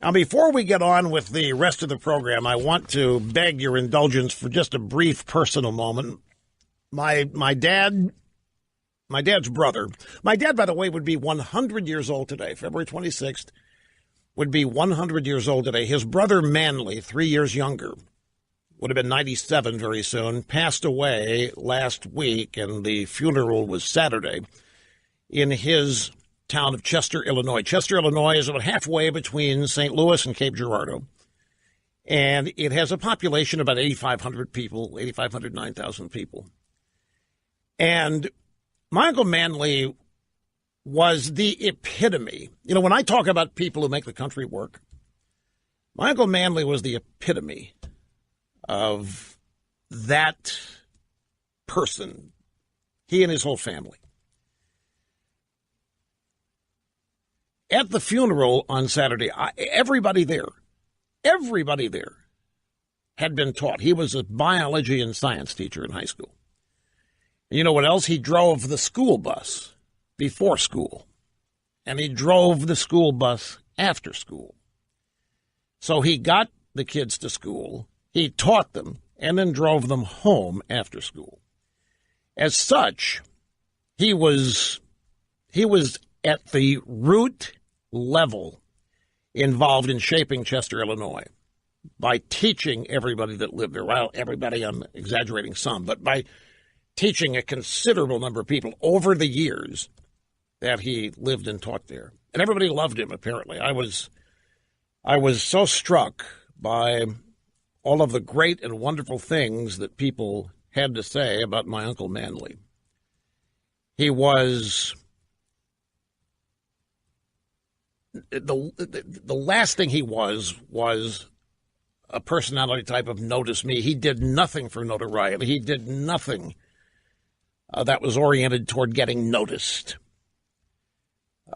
Now, before we get on with the rest of the program, I want to beg your indulgence for just a brief personal moment. My dad's brother, my dad, by the way, would be 100 years old today, February 26th, would be 100 years old today. His brother Manley, 3 years younger, would have been 97 very soon, passed away last week, and the funeral was Saturday in his town of Chester, Illinois. Chester, Illinois is about halfway between St. Louis and Cape Girardeau, and it has a population of about 8,500 people, 9,000 people. And my Uncle Manley was the epitome. You know, when I talk about people who make the country work, my Uncle Manley was the epitome of that person, he and his whole family. At the funeral on Saturday, everybody there had been taught. He was a biology and science teacher in high school. And you know what else? He drove the school bus before school, and he drove the school bus after school. So he got the kids to school, he taught them, and then drove them home after school. As such, he was at the root level involved in shaping Chester, Illinois, by teaching everybody that lived there. Well, everybody, I'm exaggerating some, but by teaching a considerable number of people over the years that he lived and taught there. And everybody loved him, apparently. I was so struck by all of the great and wonderful things that people had to say about my Uncle Manley. He was the last thing he was a personality type of notice me. He did nothing for notoriety. He did nothing that was oriented toward getting noticed.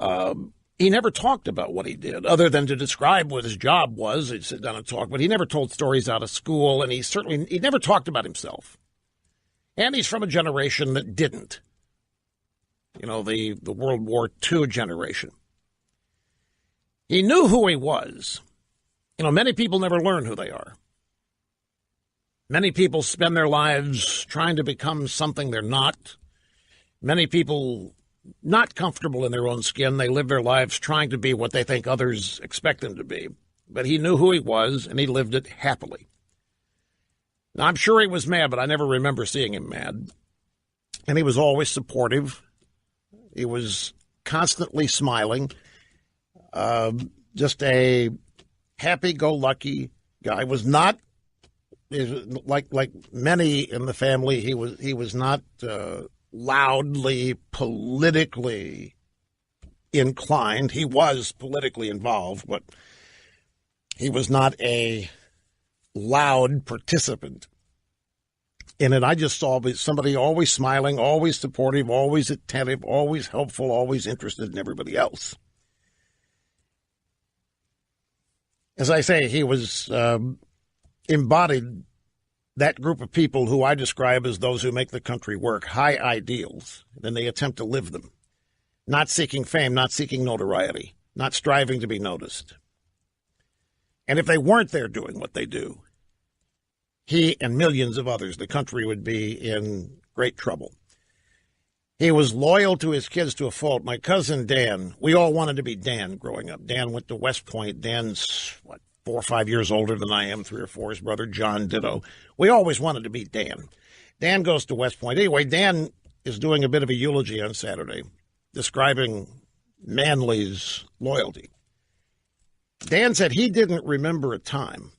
He never talked about what he did, other than to describe what his job was. He'd sit down and talk, but he never told stories out of school, and he never talked about himself. And he's from a generation that didn't. You know, the World War II generation. He knew who he was. You know, many people never learn who they are. Many people spend their lives trying to become something they're not. Many people not comfortable in their own skin. They live their lives trying to be what they think others expect them to be. But he knew who he was, and he lived it happily. Now, I'm sure he was mad, but I never remember seeing him mad. And he was always supportive. He was constantly smiling. Just a happy-go-lucky guy. Was not like many in the family. He was not loudly politically inclined. He was politically involved, but he was not a loud participant in it. I just saw somebody always smiling, always supportive, always attentive, always helpful, always interested in everybody else. As I say, he was embodied that group of people who I describe as those who make the country work, high ideals, then they attempt to live them, not seeking fame, not seeking notoriety, not striving to be noticed. And if they weren't there doing what they do, he and millions of others, the country would be in great trouble. He was loyal to his kids to a fault. My cousin Dan, we all wanted to be Dan growing up. Dan went to West Point. Dan's, 4 or 5 years older than I am, 3 or 4. His brother John ditto. We always wanted to be Dan. Dan goes to West Point. Anyway, Dan is doing a bit of a eulogy on Saturday, describing Manley's loyalty. Dan said he didn't remember a time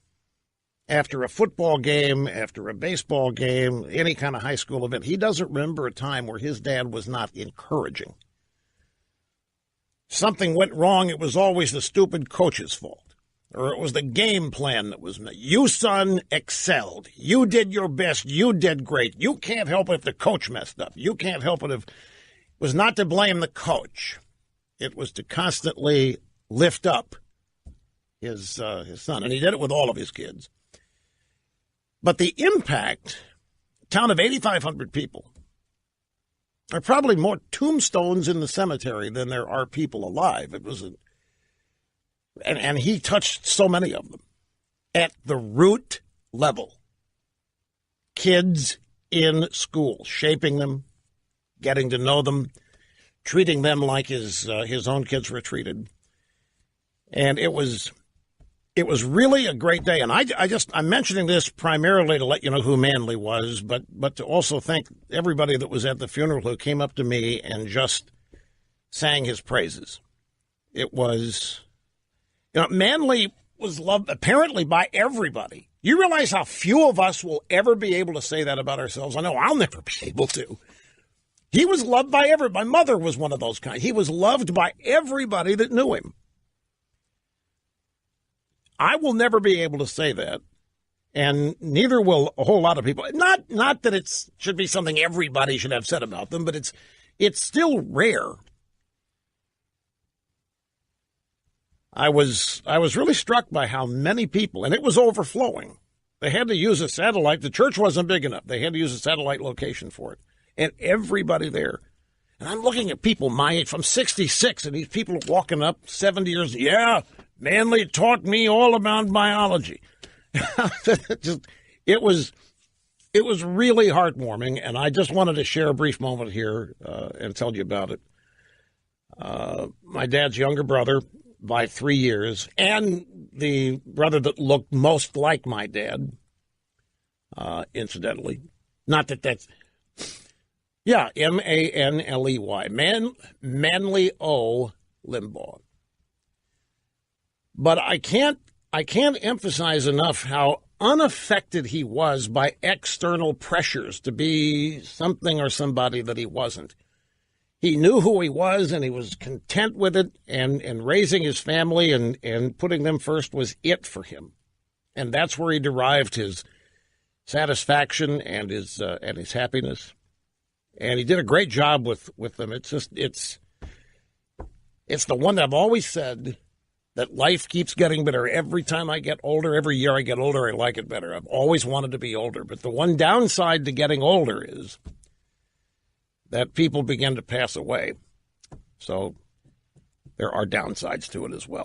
after a football game, after a baseball game, any kind of high school event. He doesn't remember a time where his dad was not encouraging. Something went wrong, it was always the stupid coach's fault. Or it was the game plan that was made. You, son, excelled. You did your best. You did great. You can't help it if the coach messed up. You can't help it if it was not to blame the coach. It was to constantly lift up his son. And he did it with all of his kids. But the impact, a town of 8,500 people, there are probably more tombstones in the cemetery than there are people alive. It was And he touched so many of them at the root level. Kids in school, shaping them, getting to know them, treating them like his own kids were treated. And it was really a great day. And I'm mentioning this primarily to let you know who Manley was, but to also thank everybody that was at the funeral who came up to me and just sang his praises. It was, Manley was loved apparently by everybody. You realize how few of us will ever be able to say that about ourselves? I know I'll never be able to. He was loved by everybody. My mother was one of those kind. He was loved by everybody that knew him. I will never be able to say that, and neither will a whole lot of people. Not that it should be something everybody should have said about them, but it's still rare. I was really struck by how many people, and it was overflowing. They had to use a satellite. The church wasn't big enough. They had to use a satellite location for it, and everybody there. And I'm looking at people my age, from 66, and these people are walking up 70 years. Yeah. Manley taught me all about biology. It was really heartwarming, and I just wanted to share a brief moment here and tell you about it. My dad's younger brother by 3 years, and the brother that looked most like my dad, incidentally. Not that that's... Yeah, Manley. Manley Limbaugh. But I can't emphasize enough how unaffected he was by external pressures to be something or somebody that he wasn't. He knew who he was, and he was content with it, and raising his family and putting them first was it for him. And that's where he derived his satisfaction and his happiness. And he did a great job with them. It's the one that I've always said, that life keeps getting better. Every time I get older, every year I get older, I like it better. I've always wanted to be older. But the one downside to getting older is that people begin to pass away. So there are downsides to it as well.